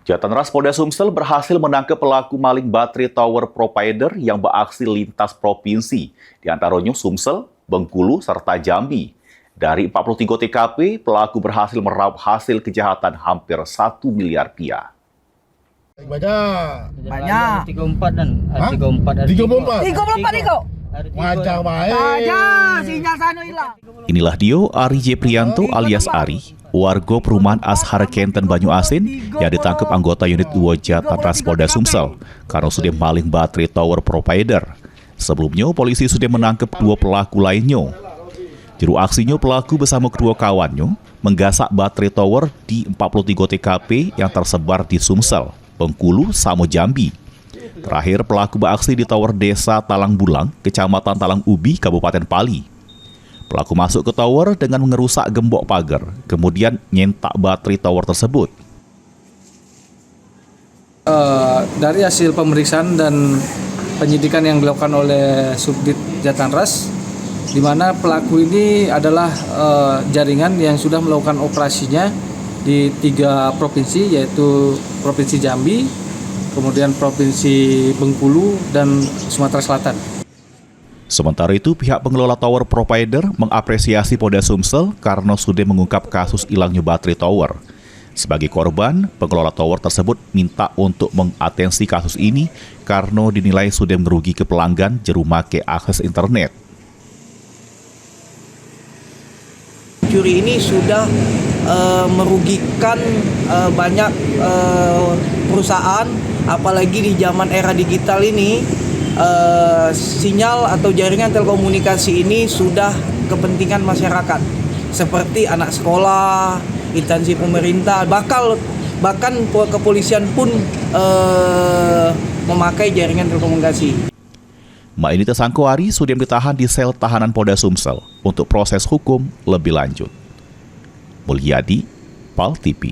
Jatanras Polda Sumsel berhasil menangkap pelaku maling baterai tower provider yang beraksi lintas provinsi, di antaranya Sumsel, Bengkulu, serta Jambi. Dari 43 TKP, pelaku berhasil meraup hasil kejahatan hampir 1 miliar rupiah. Banyak. 34 dan 34 Iko. Macam baik. Aja, sinyal sana hilang. Inilah Dio Ari J. Prianto alias Ari, warga perumahan Ashar Kenten Banyuasin yang ditangkap anggota unit 2 Jatanras Polda Sumsel karena sudah maling baterai tower provider. Sebelumnya, polisi sudah menangkap 2 pelaku lainnya. Juru aksinya pelaku bersama kedua kawannya menggasak baterai tower di 43 TKP yang tersebar di Sumsel, Bengkulu, sama Jambi. Terakhir, pelaku beraksi di tower desa Talang Bulang, Kecamatan Talang Ubi, Kabupaten Pali. Pelaku masuk ke tower dengan mengerusak gembok pagar, kemudian nyentak baterai tower tersebut. Dari hasil pemeriksaan dan penyidikan yang dilakukan oleh Subdit Jatanras, di mana pelaku ini adalah jaringan yang sudah melakukan operasinya di 3 provinsi, yaitu Provinsi Jambi, kemudian Provinsi Bengkulu, dan Sumatera Selatan. Sementara itu, pihak pengelola tower provider mengapresiasi Polda Sumsel karena sudah mengungkap kasus hilangnya baterai tower. Sebagai korban, pengelola tower tersebut minta untuk mengatensi kasus ini karena dinilai sudah merugi ke pelanggan juru make akses internet. Curi ini sudah merugikan banyak perusahaan, apalagi di zaman era digital ini, sinyal atau jaringan telekomunikasi ini sudah kepentingan masyarakat, seperti anak sekolah, instansi pemerintah, bahkan kepolisian pun memakai jaringan telekomunikasi. Maini Tesangkoari sudah ditahan di sel tahanan Polda Sumsel untuk proses hukum lebih lanjut. Mulyadi, PAL TV.